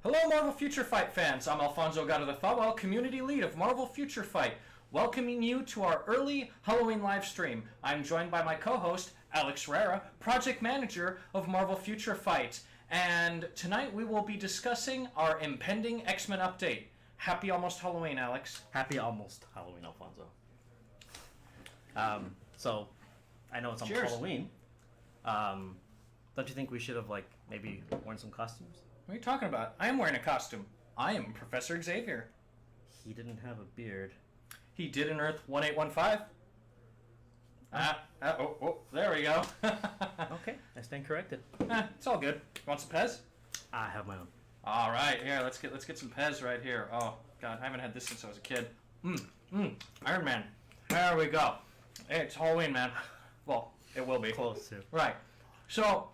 Hello, Marvel Future Fight fans. I'm Alfonso Gato the Thawel, Community Lead of Marvel Future Fight, welcoming you to our early Halloween live stream. I'm joined by my co-host, Alex Rera, Project Manager of Marvel Future Fight. And tonight we will be discussing our impending X-Men update. Happy almost Halloween, Alex. Happy almost Halloween, Alfonso. So, I know it's almost Cheers. Halloween. Don't you think we should have, maybe worn some costumes? What are you talking about? I am wearing a costume. I am Professor Xavier. He didn't have a beard. He did in Earth 1815. There we go. Okay, I stand corrected. It's all good. You want some Pez? I have my own. All right, here, let's get some Pez right here. Oh God, I haven't had this since I was a kid. Iron Man. There we go. Hey, it's Halloween, man. Well, it will be. Close to. Right. So,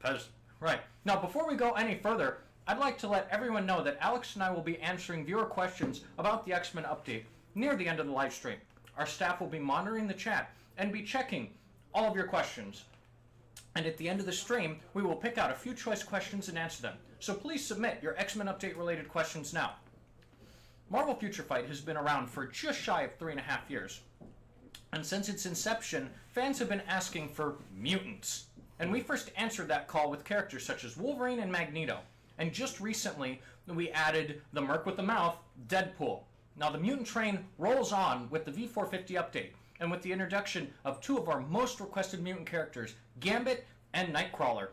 Pez. Right. Now, before we go any further, I'd like to let everyone know that Alex and I will be answering viewer questions about the X-Men update near the end of the live stream. Our staff will be monitoring the chat and be checking all of your questions. And at the end of the stream, we will pick out a few choice questions and answer them. So please submit your X-Men update related questions now. Marvel Future Fight has been around for just shy of 3.5 years. And since its inception, fans have been asking for mutants. And we first answered that call with characters such as Wolverine and Magneto. And just recently, we added the Merc with the Mouth, Deadpool. Now the mutant train rolls on with the v450 update, and with the introduction of two of our most requested mutant characters, Gambit and Nightcrawler.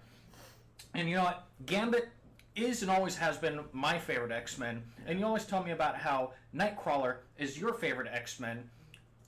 And you know what? Gambit is and always has been my favorite X-Men, and you always tell me about how Nightcrawler is your favorite X-Men.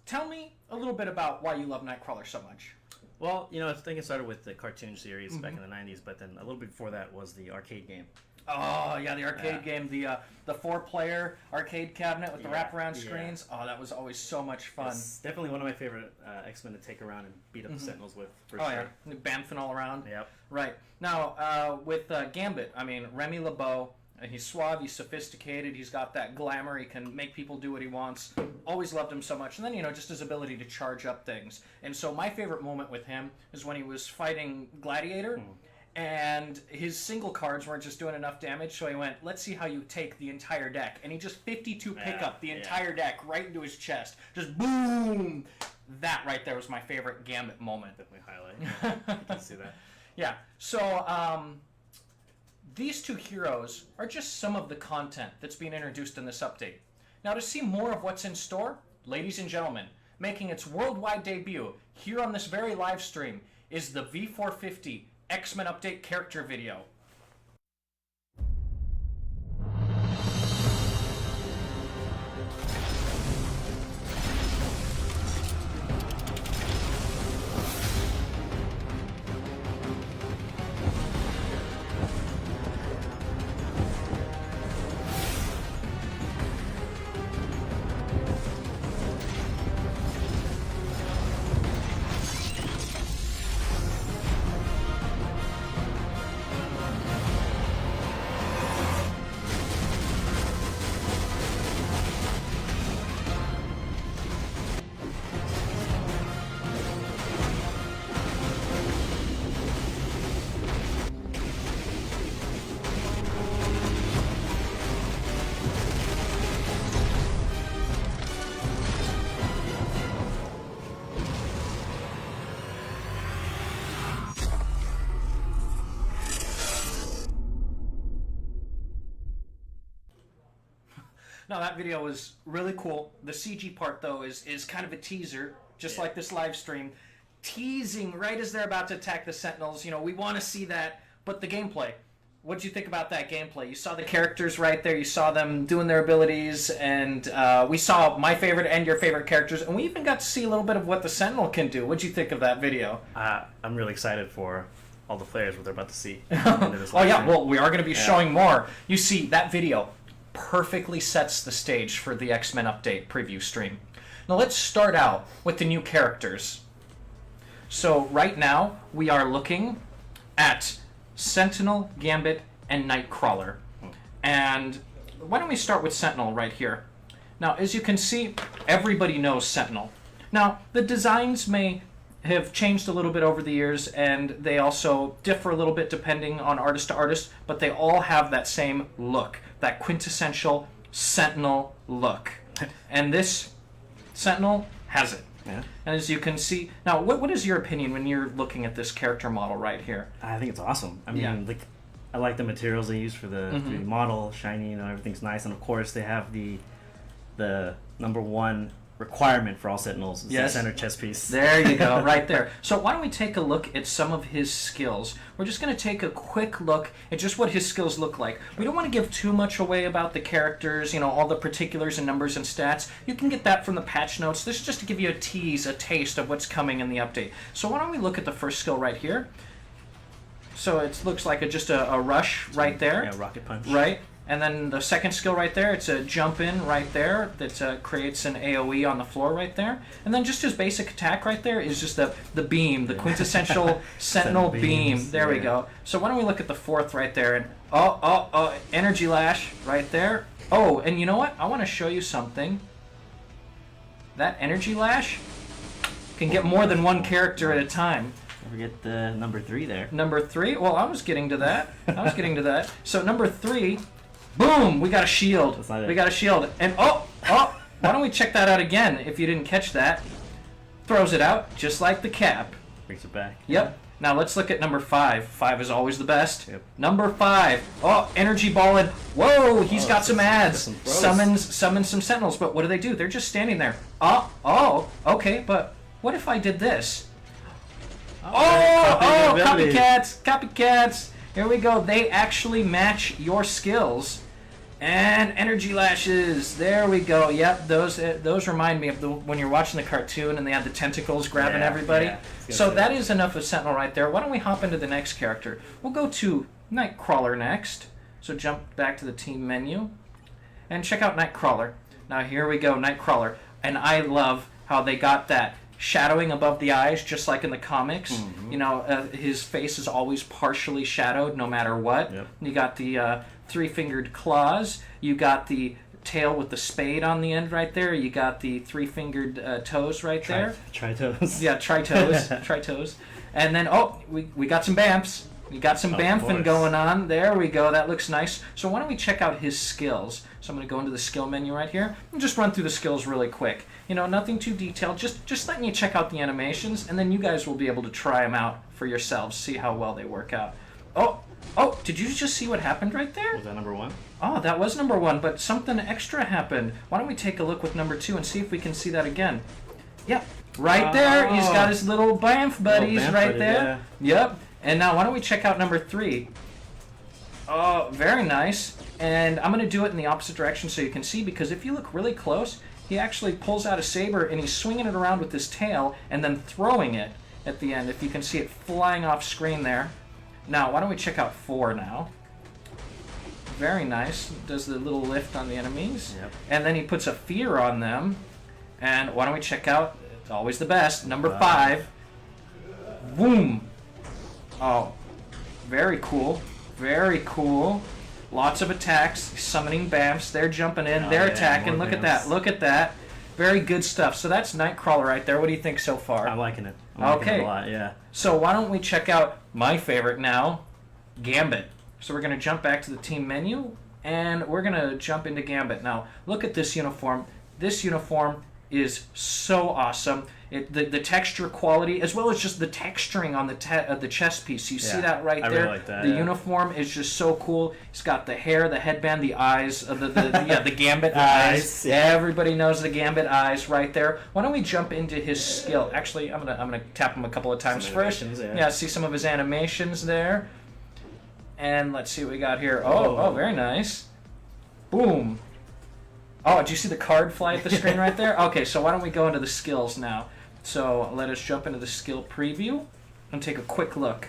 Tell me a little bit about why you love Nightcrawler so much. Well, I think it started with the cartoon series back in the 90s, but then a little bit before that was the arcade game. Oh, yeah, the arcade game, the 4-player arcade cabinet with the wraparound screens. Oh, that was always so much fun. It's definitely one of my favorite X-Men to take around and beat up the Sentinels with, for Oh, sure. yeah, bamfing all around. Yep. Right. Now, with Gambit, Remy LeBeau, he's suave, he's sophisticated, he's got that glamour, he can make people do what he wants. Always loved him so much. And then, just his ability to charge up things. And so my favorite moment with him is when he was fighting Gladiator, and his single cards weren't just doing enough damage, so he went, let's see how you take the entire deck. And he just 52 pick up the entire deck right into his chest. Just boom! That right there was my favorite Gambit moment. Definitely highlight. You can see that. Yeah. So, these two heroes are just some of the content that's being introduced in this update. Now, to see more of what's in store, ladies and gentlemen, making its worldwide debut here on this very live stream is the v450 X-Men Update character video. Now that video was really cool. The CG part though is kind of a teaser, just like this live stream. Teasing right as they're about to attack the Sentinels. We want to see that, but the gameplay. What'd you think about that gameplay? You saw the characters right there, you saw them doing their abilities, and we saw my favorite and your favorite characters, and we even got to see a little bit of what the Sentinel can do. What'd you think of that video? I'm really excited for all the players what they're about to see. Oh yeah, well, we are going to be showing more. You see, that video perfectly sets the stage for the X-Men Update preview stream. Now let's start out with the new characters. So right now we are looking at Sentinel, Gambit, and Nightcrawler. And why don't we start with Sentinel right here. Now as you can see, everybody knows Sentinel. Now the designs may have changed a little bit over the years, and they also differ a little bit depending on artist to artist, but they all have that same look, that quintessential Sentinel look. And this Sentinel has it. Yeah. And as you can see, now what is your opinion when you're looking at this character model right here? I think it's awesome. I mean, like, I like the materials they use for the 3D model, shiny, everything's nice, and of course they have the number one requirement for all Sentinels is the center chest piece. There you go, right there. So why don't we take a look at some of his skills? We're just going to take a quick look at just what his skills look like. We don't want to give too much away about the characters, all the particulars and numbers and stats. You can get that from the patch notes. This is just to give you a tease, a taste of what's coming in the update. So why don't we look at the first skill right here? So it looks like just a rush right there. Yeah, rocket punch. Right. And then the second skill right there, it's a jump in right there that creates an AoE on the floor right there. And then just his basic attack right there is just the beam, the quintessential Sentinel beam. There we go. So why don't we look at the fourth right there? And energy lash right there. Oh, and you know what? I want to show you something. That energy lash can get more than one character at a time. Don't forget the number 3 there. Number 3? Well, I was getting to that. So number 3... Boom! We got a shield. We got a shield. And why don't we check that out again if you didn't catch that? Throws it out just like the cap. Brings it back. Yep. Now let's look at number 5. 5 is always the best. Yep. Number 5. Oh, energy ball and whoa! He's got some ads. Summons some Sentinels. But what do? They're just standing there. Okay. But what if I did this? Copycats! Here we go. They actually match your skills. And energy lashes. There we go. Yep, those remind me of when you're watching the cartoon and they had the tentacles grabbing everybody. Yeah. So that is enough of Sentinel right there. Why don't we hop into the next character? We'll go to Nightcrawler next. So jump back to the team menu and check out Nightcrawler. Now here we go, Nightcrawler. And I love how they got that shadowing above the eyes, just like in the comics. His face is always partially shadowed no matter what. Yep. You got the three-fingered claws. You got the tail with the spade on the end right there. You got the three-fingered toes right there. Tri-toes. Yeah, tri-toes. Tri-toes. And then, we got some bamfs. We got some bamfing going on. There we go. That looks nice. So why don't we check out his skills? So I'm going to go into the skill menu right here and just run through the skills really quick. Nothing too detailed. Just letting you check out the animations, and then you guys will be able to try them out for yourselves, see how well they work out. Oh, did you just see what happened right there? Was that number 1? Oh, that was number 1, but something extra happened. Why don't we take a look with number 2 and see if we can see that again? Yep, right there. He's got his little bamf buddies right there. Yeah. Yep. And now why don't we check out number 3? Oh, very nice. And I'm going to do it in the opposite direction so you can see, because if you look really close, he actually pulls out a saber and he's swinging it around with his tail and then throwing it at the end. If you can see it flying off screen there. Now, why don't we check out 4 now? Very nice. Does the little lift on the enemies. Yep. And then he puts a fear on them. And why don't we check out, it's always the best, number 5. Boom! Oh, very cool. Very cool. Lots of attacks, summoning bamfs. They're jumping in. They're attacking. Look at that. Look at that. Very good stuff. So that's Nightcrawler right there. What do you think so far? I'm liking it. I'm liking it a lot, yeah. So why don't we check out my favorite now, Gambit. So we're going to jump back to the team menu, and we're going to jump into Gambit. Now, look at this uniform. This uniform is so awesome. The texture quality, as well as just the texturing on the chest piece. You see that right there? I really like that. The uniform is just so cool. He's got the hair, the headband, the eyes, the Gambit eyes. Yeah. Everybody knows the Gambit eyes right there. Why don't we jump into his skill? Actually, I'm gonna tap him a couple of times first. Yeah, see some of his animations there. And let's see what we got here. Oh, very nice. Boom. Oh, did you see the card fly at the screen right there? Okay, so why don't we go into the skills now? So let us jump into the skill preview and take a quick look.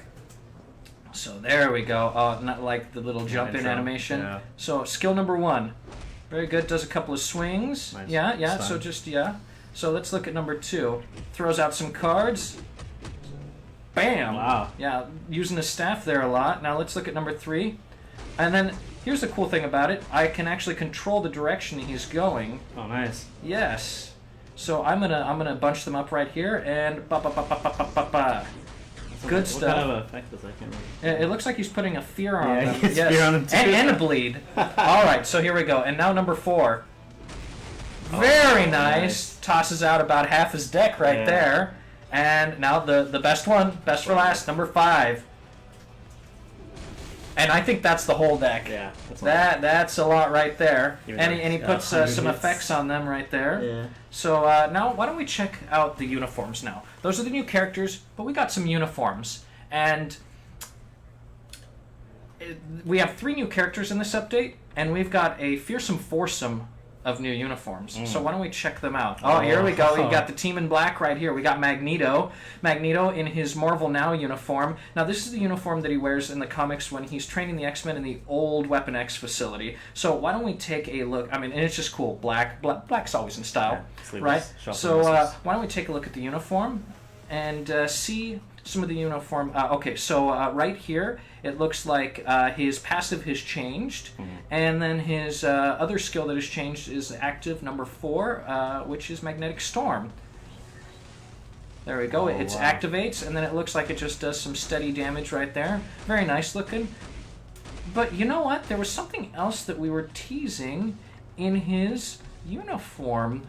So there we go. Not like the little jump in animation. Yeah. So skill number 1. Very good. Does a couple of swings. Nice. Yeah. So So let's look at number 2. Throws out some cards. Bam! Wow. Yeah, using the staff there a lot. Now let's look at number 3. And then here's the cool thing about it. I can actually control the direction he's going. Oh, nice. Yes. So I'm gonna bunch them up right here and ba ba ba ba ba ba ba ba. Good stuff. What kind of effect does that? I can't remember. It looks like he's putting a fear on them. He gets fear on them too. And a bleed. All right, so here we go. And now number 4. Very nice. Tosses out about half his deck right there. And now the best one, best for last, number 5. And I think that's the whole deck. Yeah. That's a lot right there. And he puts some hits. effects on them right there. Yeah. So now why don't we check out the uniforms now? Those are the new characters, but we got some uniforms. And we have 3 new characters in this update, and we've got a fearsome foursome of new uniforms. So why don't we check them out? Oh, here we go. We got the team in black right here. We got Magneto. Magneto in his Marvel Now uniform. Now, this is the uniform that he wears in the comics when he's training the X-Men in the old Weapon X facility. So why don't we take a look? I mean, and it's just cool. Black's always in style, right? So why don't we take a look at the uniform and see some of the uniform. Okay, so right here, it looks like his passive has changed, and then his other skill that has changed is active number 4, which is Magnetic Storm. There we go. It activates, and then it looks like it just does some steady damage right there. Very nice looking. But you know what? There was something else that we were teasing in his uniform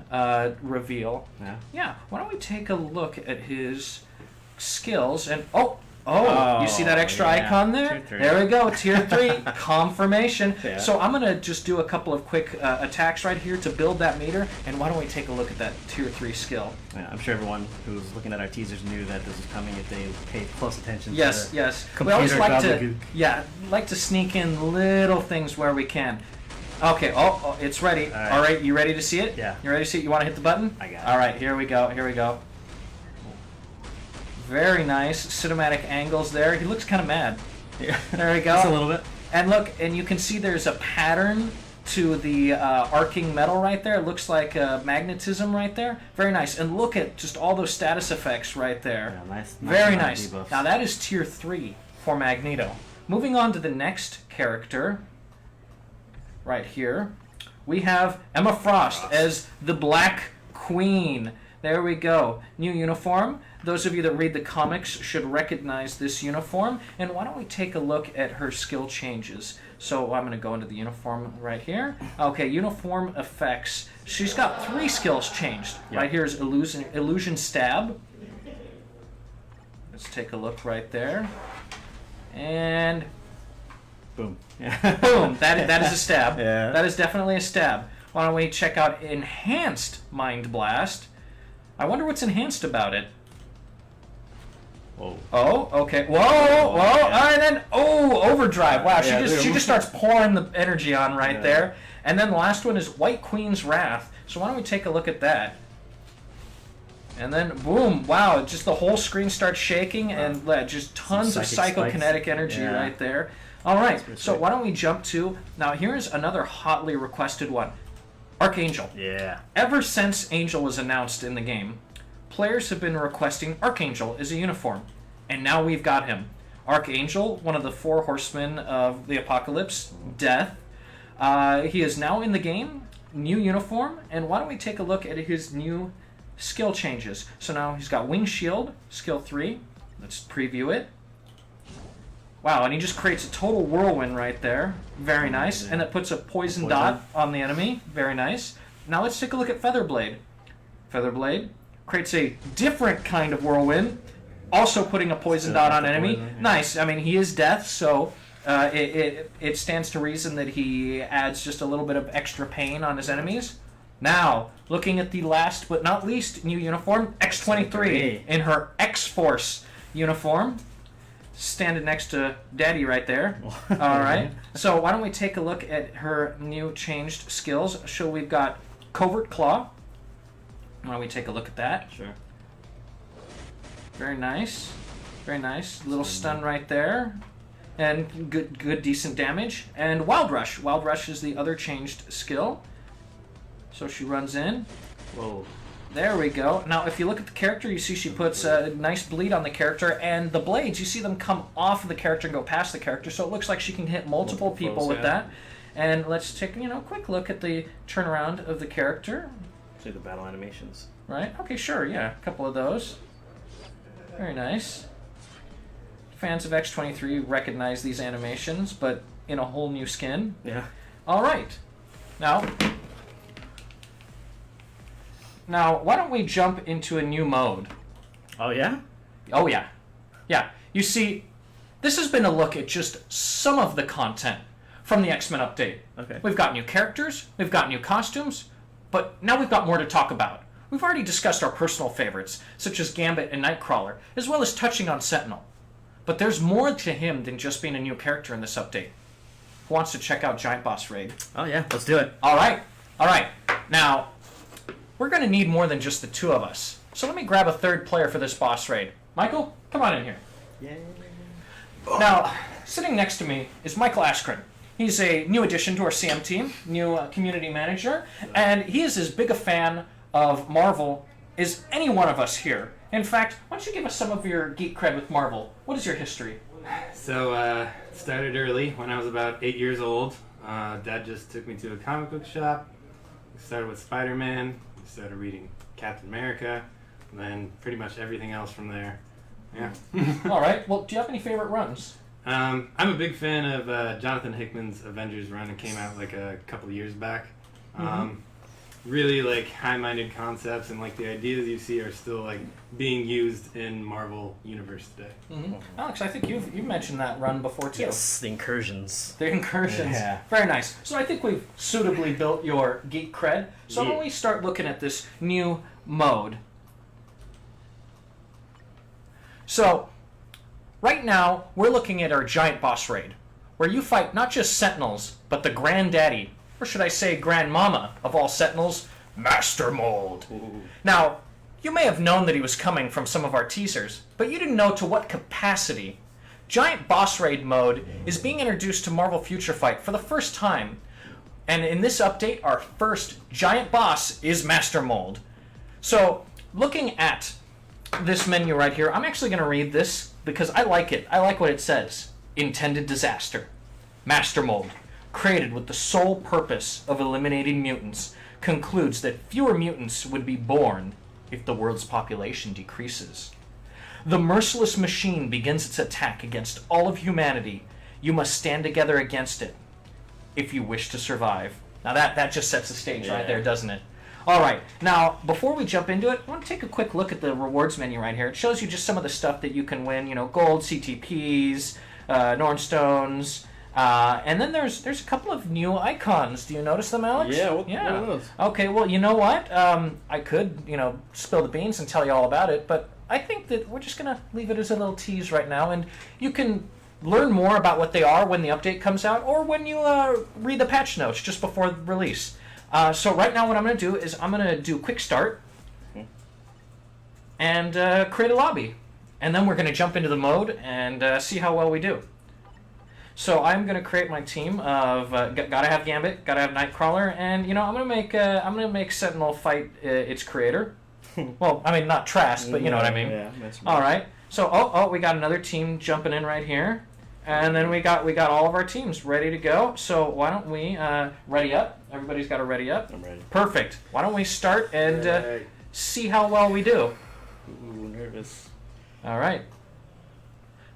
reveal. Yeah. Why don't we take a look at his skills and you see that extra icon there? There we go, tier 3 confirmation. So I'm gonna just do a couple of quick attacks right here to build that meter, and why don't we take a look at that tier 3 skill? I'm sure everyone who's looking at our teasers knew that this was coming if they paid close attention. Yes. To We always like to sneak in little things where we can. Okay, it's ready. All right, you ready to see it? Yeah. You ready to see it? You want to hit the button? I got it. All right, here we go. Very nice cinematic angles there. He looks kind of mad. There we go. Just a little bit. And look, and you can see there's a pattern to the arcing metal right there. It looks like magnetism right there. Very nice. And look at just all those status effects right there. Yeah, nice. Very nice. Debuffs. Now that is tier 3 for Magneto. Moving on to the next character. Right here, we have Emma Frost as the Black Queen. There we go. New uniform. Those of you that read the comics should recognize this uniform. And why don't we take a look at her skill changes? So I'm going to go into the uniform right here. Okay, uniform effects. She's got 3 skills changed. Yep. Right here is illusion stab. Let's take a look right there. And boom. Boom. That is a stab. Yeah. That is definitely a stab. Why don't we check out Enhanced Mind Blast? I wonder what's enhanced about it. Whoa. Oh, okay. Whoa. And then, Overdrive. Wow, she just starts pouring the energy on right there. And then the last one is White Queen's Wrath. So why don't we take a look at that? And then, boom, wow, just the whole screen starts shaking and just tons of psychokinetic energy right there. All right, so why don't we jump to, now here's another hotly requested one. Archangel. Yeah. Ever since Angel was announced in the game, players have been requesting Archangel as a uniform, and now we've got him. Archangel, one of the 4 horsemen of the apocalypse, death. He is now in the game, new uniform, and why don't we take a look at his new skill changes. So now he's got Wing Shield, skill 3. Let's preview it. Wow, and he just creates a total whirlwind right there. Very nice. And it puts a poison dot on the enemy. Very nice. Now let's take a look at Featherblade. Featherblade creates a different kind of whirlwind, also putting a poison dot on enemy. Nice. I mean, he is death, so it stands to reason that he adds just a little bit of extra pain on his enemies. Now, looking at the last but not least new uniform, X-23 in her X-Force uniform. Standing next to Daddy right there. All right. So why don't we take a look at her new changed skills? So we've got Covert Claw. Why don't we take a look at that? Sure. Very nice. Very nice. Little stun right there. And good decent damage. And Wild Rush. Wild Rush is the other changed skill. So she runs in. Whoa. There we go. Now, if you look at the character, you see she puts a nice bleed on the character, and the blades, you see them come off of the character and go past the character, so it looks like she can hit multiple people with that. And let's take a quick look at the turnaround of the character. See the battle animations. Right? Okay, sure, yeah. A couple of those. Very nice. Fans of X-23 recognize these animations, but in a whole new skin. Yeah. All right. Now, why don't we jump into a new mode? Oh, yeah? Oh, yeah. Yeah. You see, this has been a look at just some of the content from the X-Men update. Okay. We've got new characters, we've got new costumes, but now we've got more to talk about. We've already discussed our personal favorites, such as Gambit and Nightcrawler, as well as touching on Sentinel. But there's more to him than just being a new character in this update. Who wants to check out Giant Boss Raid? Oh, yeah. Let's do it. All right. Now, we're going to need more than just the two of us. So let me grab a third player for this boss raid. Michael, come on in here. Yay. Now, sitting next to me is Michael Ashkren. He's a new addition to our CM team, new community manager, and he is as big a fan of Marvel as any one of us here. In fact, why don't you give us some of your geek cred with Marvel? What is your history? So, started early when I was about 8 years old. Dad just took me to a comic book shop. We started with Spider-Man. We started reading Captain America. And then pretty much everything else from there. Yeah. All right. Well, do you have any favorite runs? I'm a big fan of Jonathan Hickman's Avengers run. It came out like a couple of years back. Really like high-minded concepts, and like the ideas you see are still like being used in Marvel Universe today. Alex, I think you've mentioned that run before too. Yes, the incursions. The incursions. Yeah. Very nice. So I think we've suitably built your geek cred. So Yeah. when we start looking at this new mode. So right now we're looking at our giant boss raid, where you fight not just Sentinels, but the granddaddy, or should I say grandmama of all Sentinels, Master Mold. Ooh. Now, you may have known that he was coming from some of our teasers, but you didn't know to what capacity. Giant Boss Raid mode is being introduced to Marvel Future Fight for the first time. And in this update, our first giant boss is Master Mold. So, looking at this menu right here, I'm actually going to read this because I like it. I like what it says. Intended disaster. Master Mold, created with the sole purpose of eliminating mutants, concludes that fewer mutants would be born if the world's population decreases. The merciless machine begins its attack against all of humanity. You must stand together against it if you wish to survive. Now that just sets the stage right there, doesn't it? All right. Now, before we jump into it, I want to take a quick look at the rewards menu right here. It shows you just some of the stuff that you can win. You know, gold, CTPs, Nornstones, and then there's a couple of new icons. Do you notice them, Alex? Yeah. What are those? Okay. Well, you know what? I could, spill the beans and tell you all about it, but I think that we're just gonna leave it as a little tease right now, and you can learn more about what they are when the update comes out, or when you read the patch notes just before release. So right now what I'm going to do is I'm going to do a quick start and create a lobby. And then we're going to jump into the mode and see how well we do. So I'm going to create my team of gotta have Gambit, gotta have Nightcrawler, and I'm going to make Sentinel fight its creator. Well, I mean not Trask, but you know what I mean. Yeah, that's All right. So we got another team jumping in right here. And then we got all of our teams ready to go. So why don't we ready up? Everybody's got to ready up. I'm ready. Perfect. Why don't we start and see how well we do? Ooh, nervous. All right.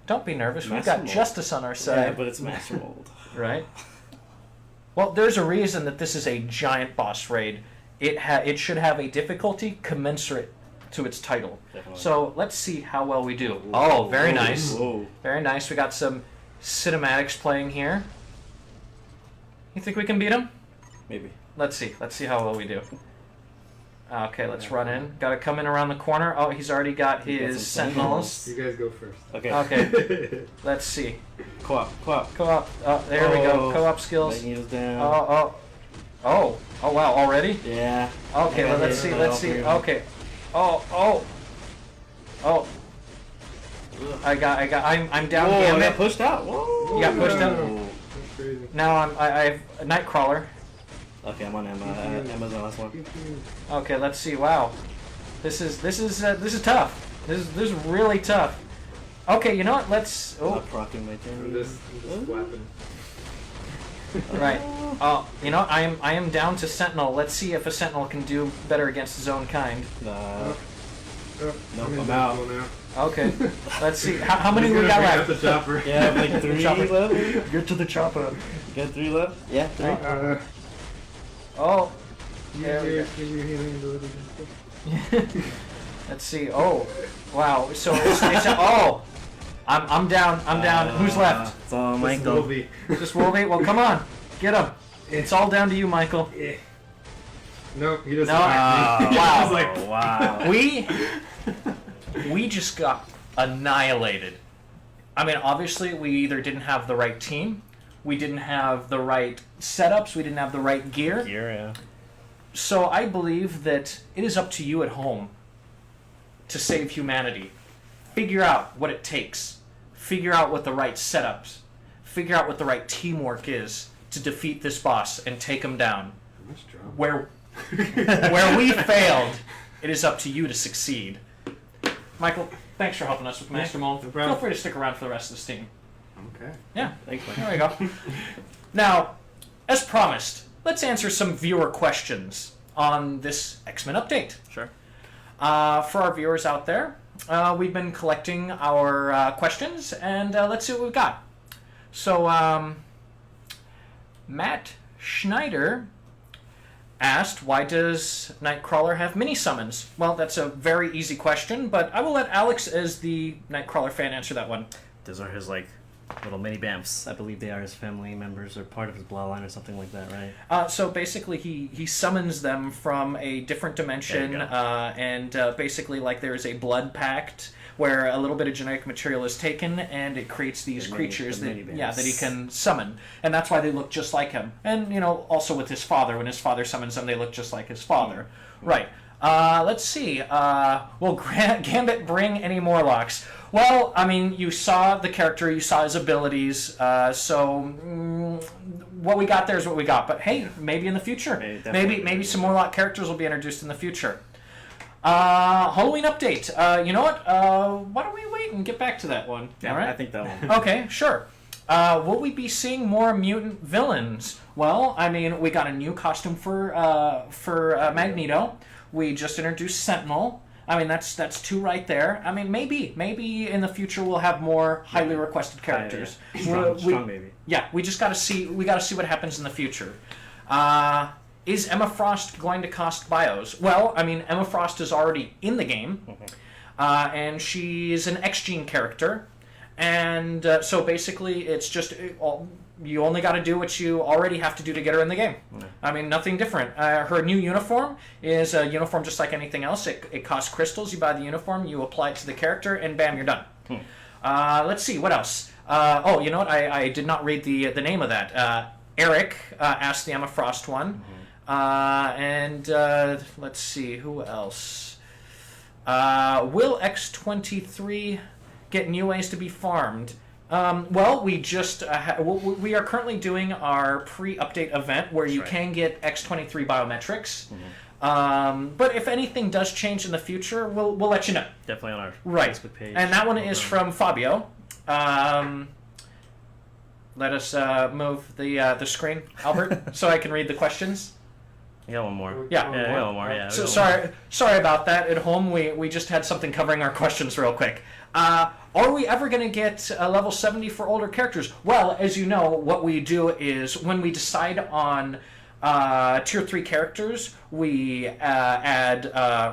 Don't be nervous. We've Master got Mold. justice on our Yeah, side. but it's Master Mold. Right. Well, there's a reason that this is a giant boss raid. It should have a difficulty commensurate to its title. Definitely. So let's see how well we do. Oh, very nice. Whoa. Very nice. We got some cinematics playing here. You think we can beat him? Maybe. Let's see. Let's see how well we do. Okay, let's run in. Got to come in around the corner. Oh, he's already got He got his some sentinels. You guys go first. Okay. Okay, let's see. Co-op. Co-op. Oh, there we go. Co-op skills. Magneto's down. Oh, wow, already? Yeah. Okay, well, let's see. Okay. Oh. I'm down Whoa, I Gambit. got pushed out. Whoa. You got pushed out? That's crazy. Now I have a Nightcrawler. Okay, I'm on Emma. Emma's the last one. Okay, let's see. Wow, this is tough. This is really tough. Okay, you know what? Let's. Not procking my turn. I'm just flapping. Right. I am down to Sentinel. Let's see if a Sentinel can do better against his own kind. Nope, I'm I'm out. now. Okay. Let's see. How many we got left? The chopper. Yeah, like 3 Chopper. left. Get to the chopper. Got 3 left? Yeah, 3. Oh. There we go. Let's see. Oh. Wow. So it's oh. I'm down. I'm down. Who's left? It's all This Michael. will be. Just Wolvie? Well, come on. Get him. It's all down to you, Michael. Yeah. Nope, he doesn't No. like me. Wow. He's like, Wow. We just got annihilated. I mean, obviously, we either didn't have the right team, we didn't have the right setups, we didn't have the right gear. Yeah. So I believe that it is up to you at home to save humanity. Figure out what it takes. Figure out what the right setups. Figure out what the right teamwork is to defeat this boss and take him down. Where we failed, it is up to you to succeed. Michael, thanks for helping us with Master Mold. no problem. Feel free to stick around for the rest of this team. Okay. Yeah, Thanks, Mike. there we go. Now, as promised, let's answer some viewer questions on this X-Men update. Sure. For our viewers out there, we've been collecting our questions, and let's see what we've got. So, Matt Schneider asked, why does Nightcrawler have mini summons? Well, that's a very easy question, but I will let Alex, as the Nightcrawler fan, answer that one. Those are his, like, little mini bamps. I believe they are his family members or part of his bloodline or something like that, right? So basically, he summons them from a different dimension, There you go. and basically, like, there's a blood pact where a little bit of genetic material is taken, and it creates these creatures the that mini that he bamps. can summon, and that's why they look just like him. And also with his father, when his father summons them, they look just like his father. Right. Let's see. Will Gambit bring any Morlocks? Well, I mean, you saw the character, you saw his abilities, what we got there is what we got. But hey, maybe in the future, maybe some Morlock characters will be introduced in the future. Halloween update. You know what? Why don't we wait and get back to that one? Yeah, All right? I think that one. Okay, sure. Will we be seeing more mutant villains? Well, I mean, we got a new costume for Magneto. We just introduced Sentinel. I mean, that's 2 right there. I mean, maybe in the future we'll have more highly requested characters. Strong baby. Yeah, we just got to see. We got to see what happens in the future. Is Emma Frost going to cost bios? Well, I mean, Emma Frost is already in the game, and she's an X-Gene character, and so basically it's just you only got to do what you already have to do to get her in the game. I mean, nothing different. Her new uniform is a uniform just like anything else. It costs crystals. You buy the uniform, you apply it to the character, and bam, you're done. Let's see, what else? Oh, you know what? I did not read the name of that. Eric asked the Emma Frost one. And let's see, who else? Will X-23 get new ways to be farmed? Well, we just we are currently doing our pre-update event where you can get X-23 biometrics. But if anything does change in the future, we'll let you know. Definitely on our Facebook page. And that one is from Fabio. Let us move the screen, Albert, so I can read the questions. You got one more. Yeah. Yeah, I got one more. Yeah. So sorry about that. At home, we just had something covering our questions real quick. Are we ever going to get a level 70 for older characters? Well, as you know, what we do is when we decide on tier 3 characters, we add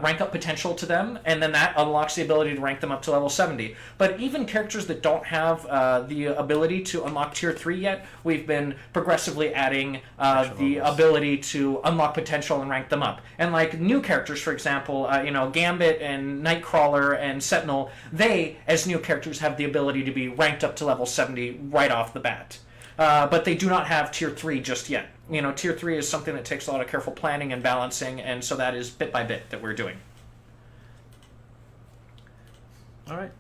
rank up potential to them, and then that unlocks the ability to rank them up to level 70. But even characters that don't have the ability to unlock tier 3 yet, we've been progressively adding the ability to unlock potential and rank them up. And like new characters, for example, Gambit and Nightcrawler and Sentinel, they, as new characters, have the ability to be ranked up to level 70 right off the bat. But they do not have tier 3 just yet. Tier 3 is something that takes a lot of careful planning and balancing, and so that is bit by bit that we're doing. All right.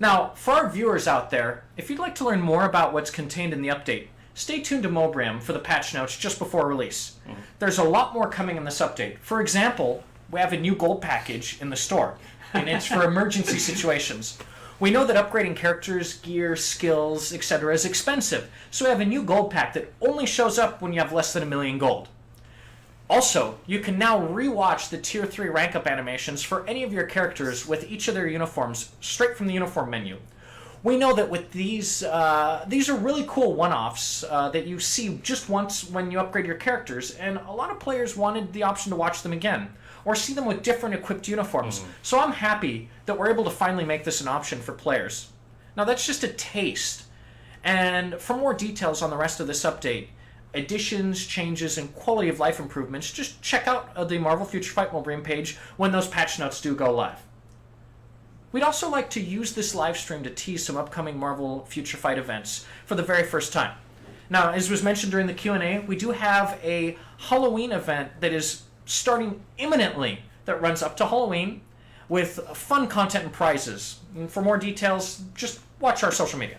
Now, for our viewers out there, if you'd like to learn more about what's contained in the update, stay tuned to Mobram for the patch notes just before release. There's a lot more coming in this update. For example, we have a new gold package in the store, and it's for emergency situations. We know that upgrading characters, gear, skills, etc. is expensive, so we have a new gold pack that only shows up when you have less than 1 million gold. Also, you can now rewatch the Tier 3 rank up animations for any of your characters with each of their uniforms straight from the uniform menu. We know that with these are really cool one-offs that you see just once when you upgrade your characters, and a lot of players wanted the option to watch them again, or see them with different equipped uniforms. So I'm happy that we're able to finally make this an option for players. Now that's just a taste, and for more details on the rest of this update, additions, changes, and quality of life improvements, just check out the Marvel Future Fight Wolverine page when those patch notes do go live. We'd also like to use this live stream to tease some upcoming Marvel Future Fight events for the very first time. Now, as was mentioned during the Q&A, we do have a Halloween event that is starting imminently that runs up to Halloween with fun content and prizes. And for more details, just watch our social media.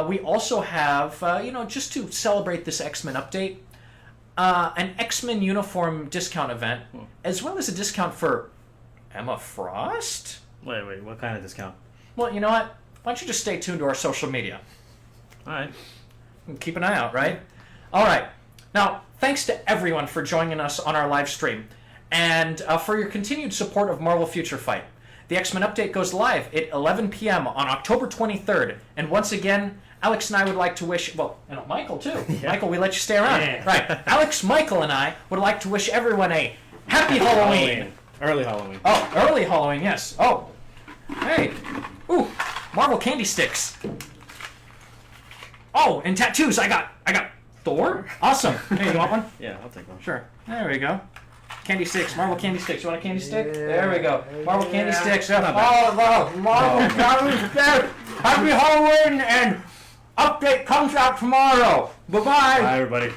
We also have, just to celebrate this X-Men update, an X-Men uniform discount event, as well as a discount for Emma Frost? Wait, what kind of discount? Well, you know what? Why don't you just stay tuned to our social media? All right. Keep an eye out, right? All right. Now, thanks to everyone for joining us on our live stream, and for your continued support of Marvel Future Fight. The X-Men update goes live at 11 p.m. on October 23rd, and once again, Alex and I would like to wish, Michael too. Yeah. Michael, we let you stay around. Yeah. Right. Alex, Michael, and I would like to wish everyone a happy Halloween. Early Halloween. Oh, early Halloween, yes. Oh. Hey. Ooh, Marvel candy sticks. Oh, and tattoos. I got Thor. Awesome. Hey, you want one? Yeah, I'll take one. Sure. There we go. Candy sticks. Marvel candy sticks. You want a candy stick? Yeah. There we go. Marvel candy sticks. Oh, Marvel candy sticks. Happy Halloween, and update comes out tomorrow. Bye-bye. Bye, everybody.